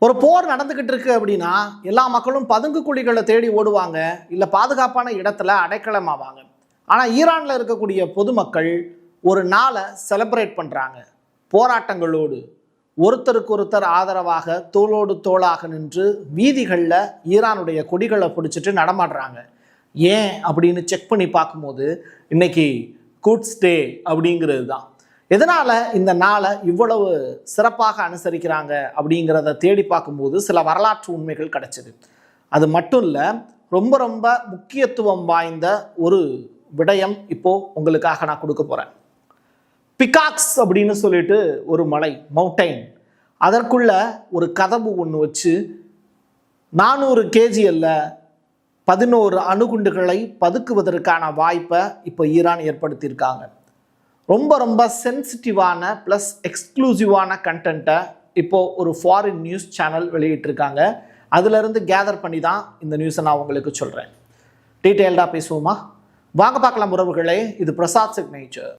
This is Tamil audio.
ஒரு போர் நடந்துகிட்டு இருக்கு அப்படின்னா எல்லா மக்களும் பதுங்கு குழிகளை தேடி ஓடுவாங்க, இல்லை பாதுகாப்பான இடத்துல அடைக்கலமாவாங்க. ஆனால் ஈரானில் இருக்கக்கூடிய பொதுமக்கள் ஒரு நாளை செலிப்ரேட் பண்ணுறாங்க. போராட்டங்களோடு ஒருத்தருக்கு ஒருத்தர் ஆதரவாக தோளோடு தோளாக நின்று வீதிகளில் ஈரானுடைய கொடிகளை பிடிச்சிட்டு நடமாடுறாங்க. ஏன் அப்படின்னு செக் பண்ணி பார்க்கும்போது இன்னைக்கு குட்ஸ் டே அப்படிங்கிறது தான். எதனால் இந்த நாளை இவ்வளவு சிறப்பாக அனுசரிக்கிறாங்க அப்படிங்கிறத தேடி பார்க்கும்போது சில வரலாற்று உண்மைகள் கிடைச்சிது. அது மட்டும் இல்லை, ரொம்ப ரொம்ப முக்கியத்துவம் வாய்ந்த ஒரு விடயம் இப்போது உங்களுக்காக நான் கொடுக்க போகிறேன். பிகாக்ஸ் அப்படின்னு சொல்லிட்டு ஒரு மலை, மவுண்டைன், அதற்குள்ள ஒரு கதவு ஒன்று வச்சு 400 kg 11 அணுகுண்டுகளை பதுக்குவதற்கான வாய்ப்பை இப்போ ஈரான் ஏற்படுத்தியிருக்காங்க. ரொம்ப ரொம்ப சென்சிட்டிவான ப்ளஸ் எக்ஸ்க்ளூசிவான கண்டென்ட்டை இப்போது ஒரு ஃபாரின் நியூஸ் சேனல் வெளியிட்டிருக்காங்க. அதிலிருந்து கேதர் பண்ணி தான் இந்த நியூஸை நான் உங்களுக்கு சொல்கிறேன். டீட்டெயில்டாக பேசுவோமா? வாங்க பார்க்கலாம் உறவுகளே. இது பிரசாத் சிக்னேச்சர்.